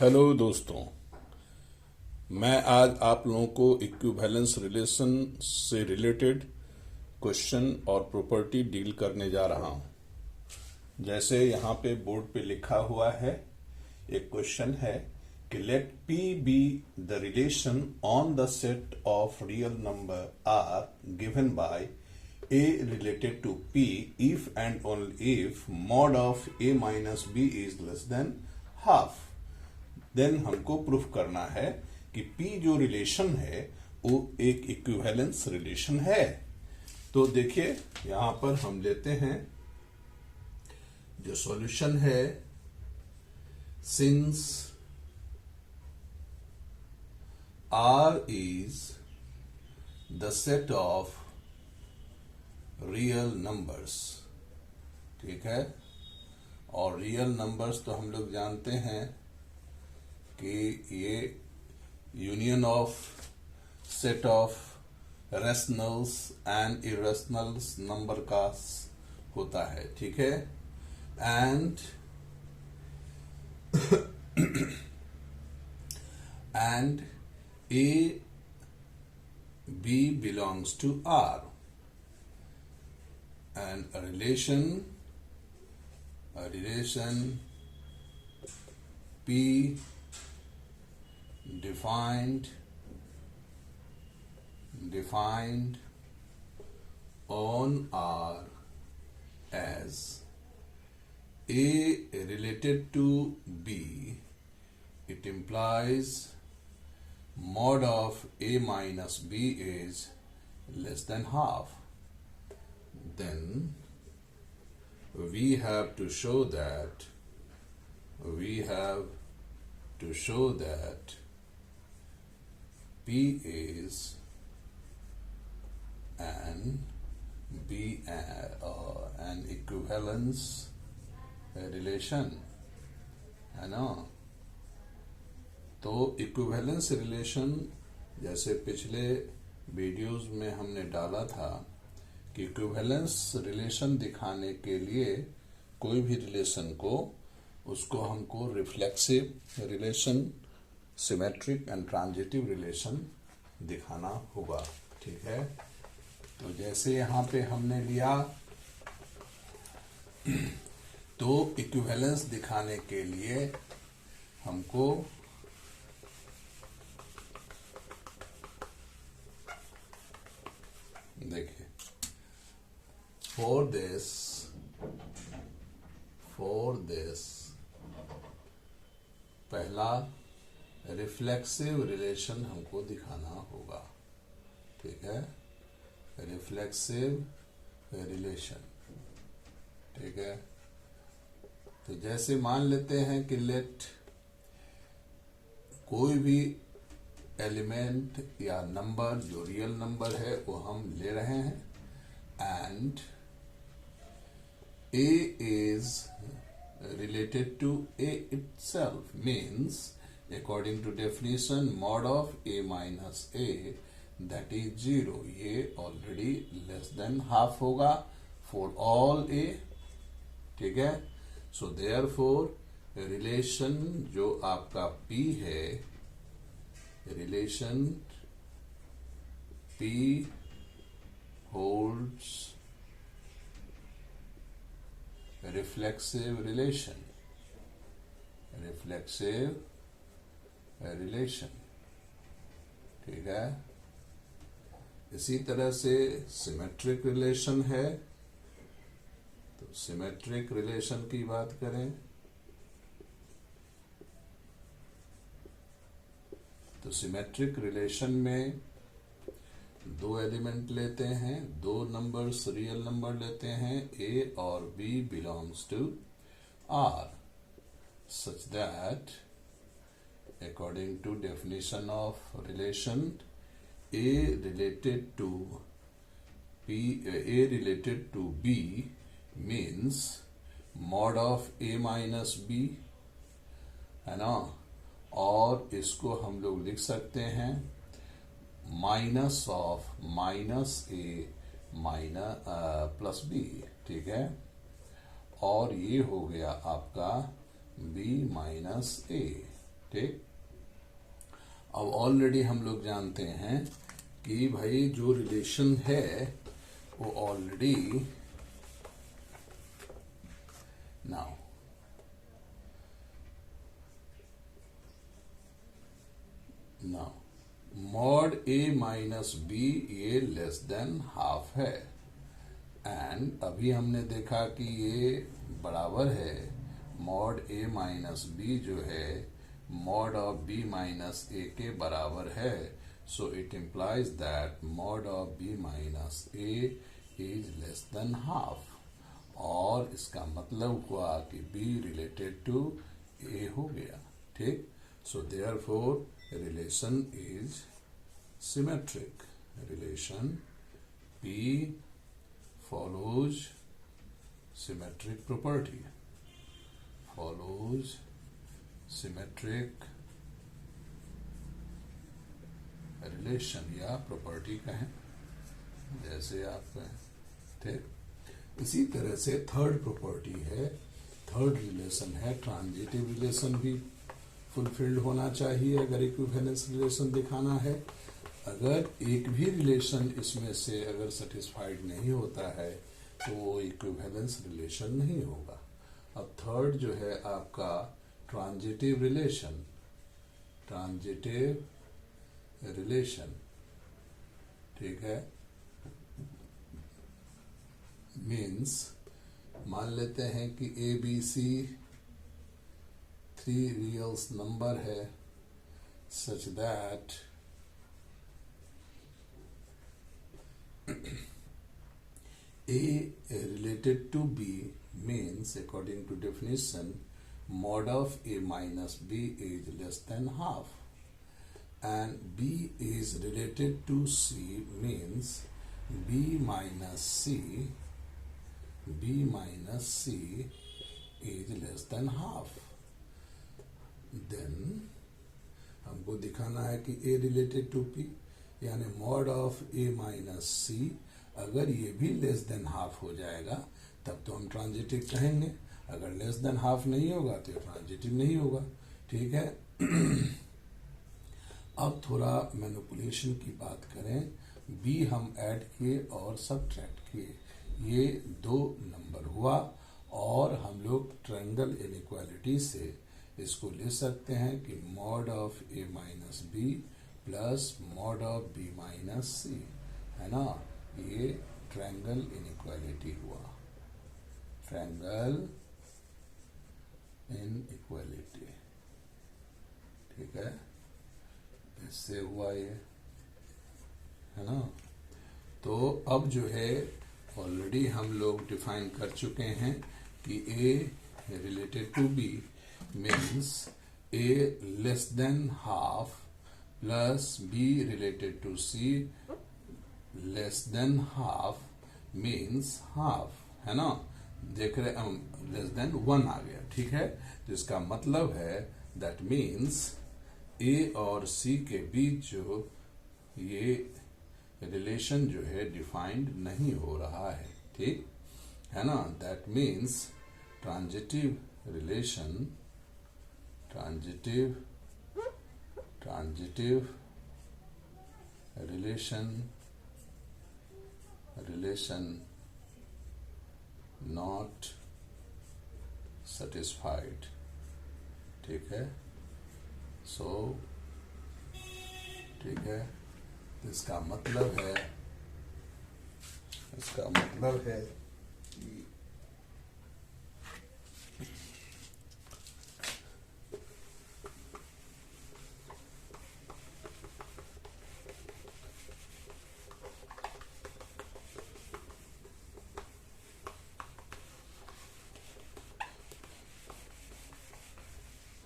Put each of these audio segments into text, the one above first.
Hello दोस्तों, मैं आज आप लोगों को इक्विवेलेंस रिलेशन से रिलेटेड क्वेश्चन और प्रॉपर्टी डील करने जा रहा हूं। जैसे यहाँ पे बोर्ड पे लिखा हुआ है, एक क्वेश्चन है कि let P be the relation on the set of real number are given by A related to P if and only if mod of A minus B is less than half। Then हमको proof करना है कि P जो relation है वो एक equivalence relation है। तो देखिए यहां पर हम लेते हैं जो सॉल्यूशन है, since R is the set of real numbers, ठीक है। और रियल नंबर्स तो हम लोग जानते हैं कि ये union of set of rationals and irrationals number का होता है, ठीक है। And a b belongs to R and a relation P defined on R as A related to B, it implies mod of A minus B is less than half. Then we have to show that P is an equivalence relation, है ना। तो equivalence relation जैसे पिछले videos में हमने डाला था कि इक्विवेलेंस रिलेशन दिखाने के लिए कोई भी रिलेशन को उसको हमको reflexive relation, symmetric and transitive relation दिखाना होगा, ठीक है। तो जैसे यहां पे हमने लिया तो इक्विवेलेंस दिखाने के लिए हमको देखिए For this पहला रिफ्लेक्सिव रिलेशन हमको दिखाना होगा, ठीक है। रिफ्लेक्सिव रिलेशन, ठीक है। तो जैसे मान लेते हैं कि लेट कोई भी एलिमेंट या नंबर जो रियल नंबर है वो हम ले रहे हैं and A is related to A itself, means according to definition mod of A minus A that is 0, ये already less than half होगा for all A, ठीक है। So therefore relation जो आपका P है, relation P holds reflexive relation, ठीक है। इसी तरह से सिमेट्रिक रिलेशन है, तो सिमेट्रिक रिलेशन की बात करें तो सिमेट्रिक रिलेशन में दो एलिमेंट लेते हैं, दो नंबर्स रियल नंबर लेते हैं, A और B belongs to R such that according to definition of relation A related to B means mod of A minus B, है ना। और इसको हम लोग लिख सकते हैं minus of minus a plus b, ठीक है। और ये हो गया आपका b माइनस ए, ठीक। अब ऑलरेडी हम लोग जानते हैं कि भाई जो रिलेशन है वो ऑलरेडी नाउ मॉड ए माइनस बी ये लेस देन हाफ है, एंड अभी हमने देखा कि ये बराबर है मॉड ए माइनस बी जो है mod of b minus a के बराबर है। So it implies that mod of b minus a is less than half, और इसका मतलब हुआ कि बी रिलेटेड टू ए हो गया। ठीक। So therefore relation is symmetric. Relation P follows symmetric property. Follows symmetric relation या property कहें, जैसे आप कहें। ठीक। इसी तरह से थर्ड प्रॉपर्टी है, थर्ड रिलेशन है ट्रांजिटिव रिलेशन भी फुलफिल्ड होना चाहिए अगर इक्विवेलेंस रिलेशन दिखाना है। अगर एक भी रिलेशन इसमें से अगर सेटिस्फाइड नहीं होता है तो वो इक्विवेलेंस रिलेशन नहीं होगा। अब थर्ड जो है आपका ट्रांजिटिव रिलेशन, ट्रांजिटिव रिलेशन, ठीक है, मीन्स मान लेते हैं कि ए बी सी 3 रियल्स नंबर है such that A related to B means according to definition mod of A minus B is less than half, and B is related to C means B minus C is less than half। Then हमको दिखाना है कि a related to p यानी mod of a minus c, अगर ये भी less than half हो जाएगा तब तो हम ट्रांजिटिव कहेंगे, अगर लेस देन हाफ नहीं होगा तो ट्रांजिटिव नहीं होगा। ठीक है। अब थोड़ा मैनिपुलेशन की बात करें, बी हम ऐड किए और सब्ट्रैक्ट किए, ये 2 नंबर हुआ, और हम लोग ट्रायंगल इनइक्वालिटी से इसको ले सकते हैं कि mod of a minus b plus mod of b minus c, है ना, ये ट्रायंगल इनइक्वालिटी हुआ, ट्रायंगल इनइक्वालिटी। ठीक है, इससे हुआ ये, है ना। तो अब जो है ऑलरेडी हम लोग डिफाइन कर चुके हैं कि a related to b means A less than half plus B related to C less than half means half, है ना। देख रहे हम लेस देन 1 आ गया। ठीक है, तो इसका मतलब है दैट मीन्स A और C के बीच जो ये रिलेशन जो है डिफाइंड नहीं हो रहा है। ठीक है ना, that means transitive relation, transitive relation not satisfied। ठीक है, सो ठीक है, इसका मतलब है कि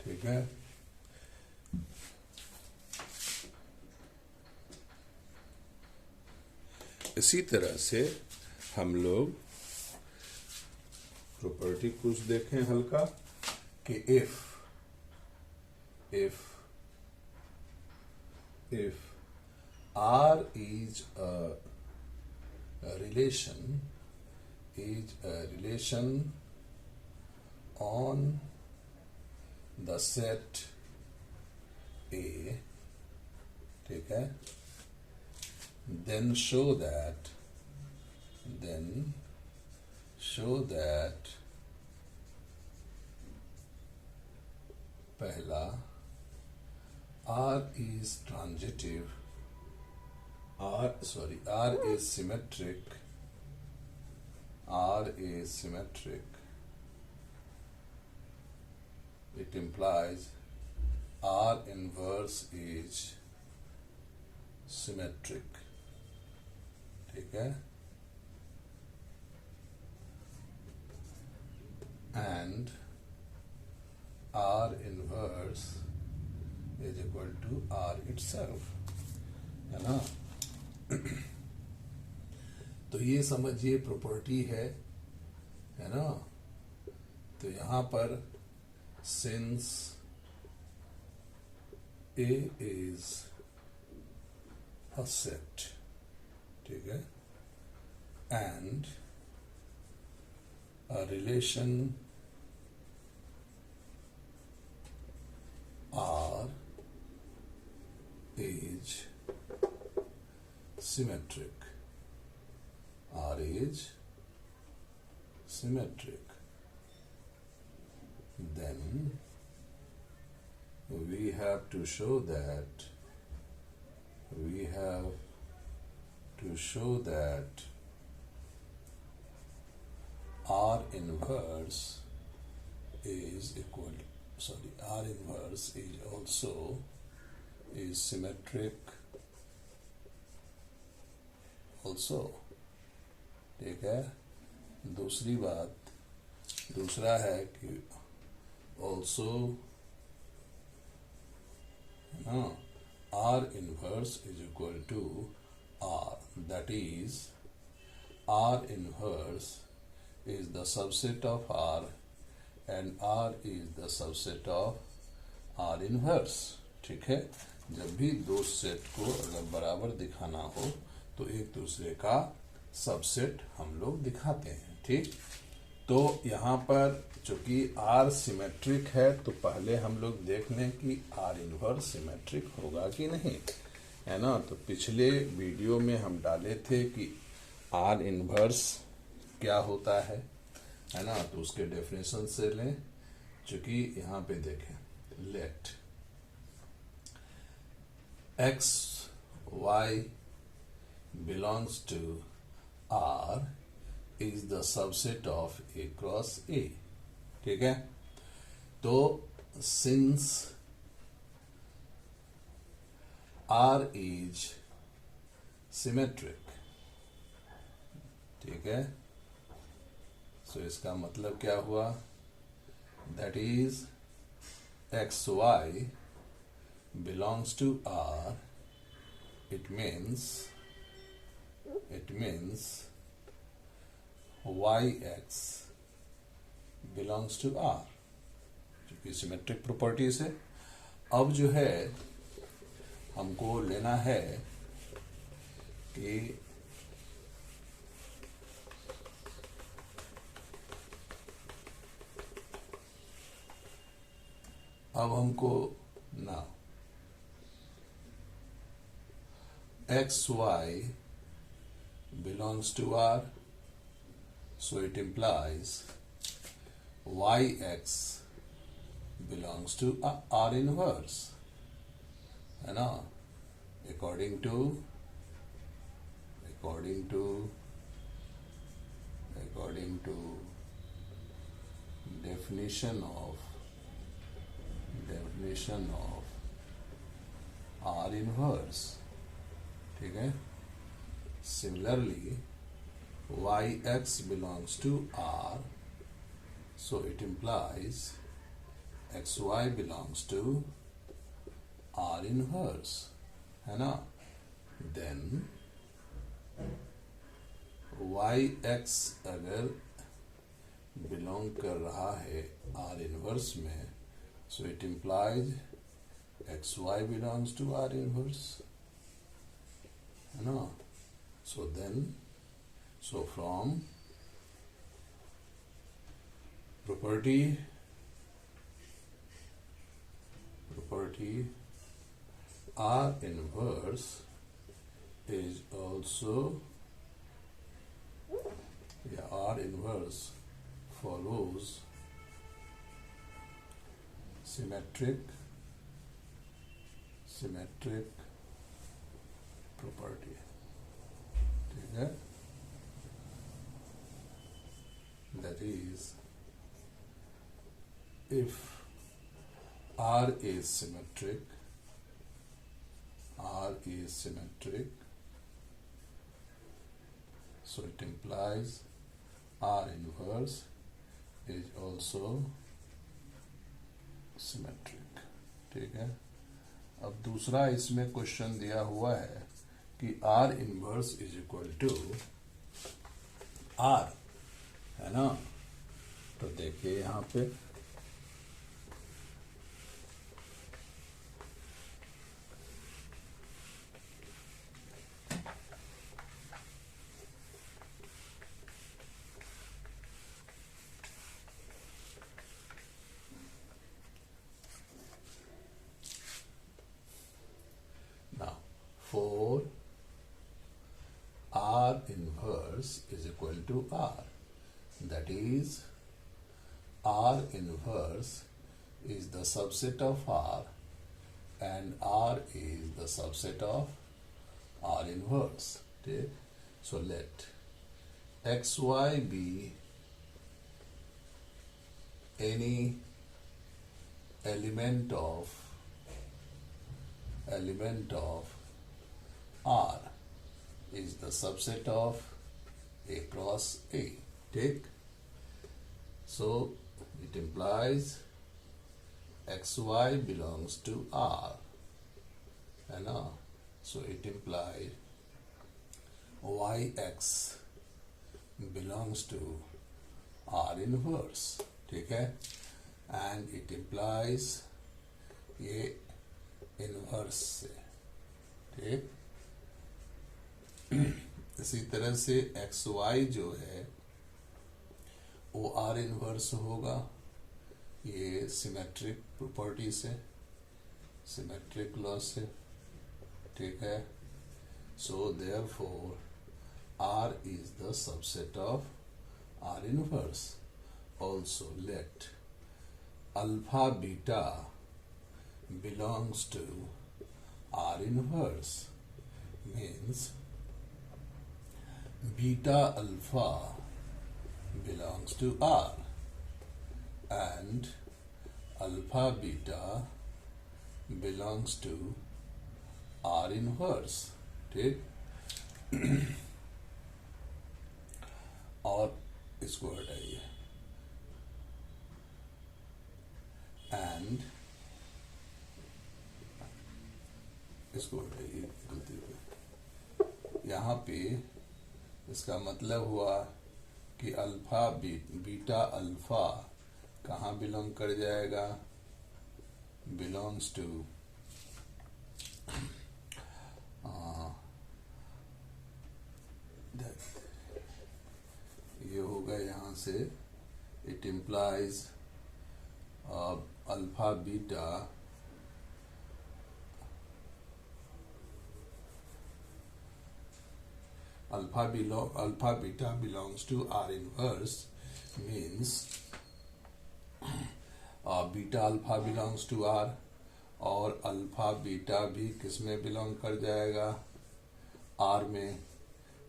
ठीक है, इसी तरह से हम लोग प्रॉपर्टी कुछ देखें हल्का कि if R is a relation on the set ए, ठीक है, then show that पहला R is transitive, R is symmetric, it implies R inverse is symmetric, ठीक है, and R inverse is equal to R itself, है ना। तो ये समझिए प्रॉपर्टी है ना। तो यहां पर since A is a set, ठीक है, and a relation R is symmetric, then we have to show that R inverse is also symmetric also, ठीक है। दूसरा है कि also R inverse is equal to R, that is R inverse is the subset of R and R is the subset of R inverse, ठीक है। जब भी दो सेट को अगर बराबर दिखाना हो तो एक दूसरे का सबसेट हम लोग दिखाते हैं, ठीक। तो यहाँ पर चूंकि R सिमेट्रिक है तो पहले हम लोग देख लें कि R इनवर्स सिमेट्रिक होगा कि नहीं, है ना। तो पिछले वीडियो में हम डाले थे कि R इनवर्स क्या होता है ना। तो उसके डेफिनेशन से लें, चूंकि यहाँ पे देखें, late x y belongs to R is the subset of A cross A, ठीक है। तो since R is symmetric, ठीक है, तो इसका मतलब क्या हुआ, that is x y belongs to R, it means yx belongs to R, क्योंकि सिमेट्रिक प्रॉपर्टीज है। अब जो है हमको लेना है कि अब हमको ना xy belongs to R, so it implies yx belongs to R inverse, है ना। according to definition of R inverse, ठीक है। Similarly, yx belongs to R, so it implies xy belongs to R inverse, है ना। Then yx अगर belong कर रहा है R inverse में, so it implies xy belongs to R inverse, है ना। So from property R inverse is also, R inverse follows symmetric property. ठीक है? That is, if R is symmetric, so it implies R inverse is also symmetric. ठीक है? अब दूसरा इसमें question दिया हुआ है कि R inverse is equal to R, है ना? तो देखिए यहां पे now for R inverse is equal to R, that is R inverse is the subset of R and R is the subset of R inverse. Okay? So let xy be any element of R is the subset of A cross A. Take. So it implies xy belongs to R, and so it implies yx belongs to R inverse. ठीक है? And it implies ये inverse से. ठीक? इसी तरह से xy जो है वो R इनवर्स होगा ये सिमेट्रिक प्रॉपर्टी से, सिमेट्रिक लॉ से. ठीक है? So therefore R is the subset of R inverse. Also let alpha beta belongs to R inverse, means beta alpha belongs to R and alpha beta belongs to R inverse. ठीक? और इसको हटाइए and इसको हटाइए गलती पे. यहाँ पे इसका मतलब हुआ कि अल्फा बीटा अल्फा कहाँ बिलोंग कर जाएगा? बिलोंग्स टू ये होगा यहाँ से. It implies alpha beta alpha beta belongs to R inverse, means beta alpha belongs to R और अल्फा बीटा भी किसमें बिलोंग कर जाएगा? R में.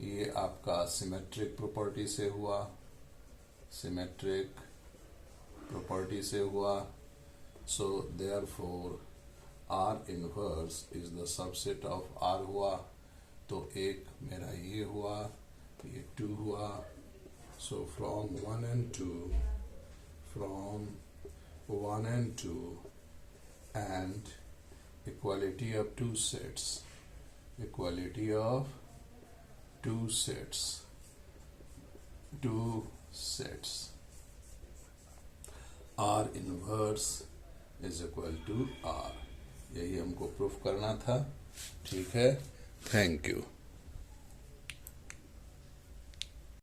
ये आपका सिमेट्रिक प्रॉपर्टी से हुआ, सिमेट्रिक प्रॉपर्टी से हुआ. So therefore R inverse is the subset of R हुआ. तो एक मेरा ये हुआ, ये 2 हुआ. So from 1 and 2 and equality of two sets, R inverse is equal to R. यही हमको प्रूफ करना था. ठीक है? Thank you.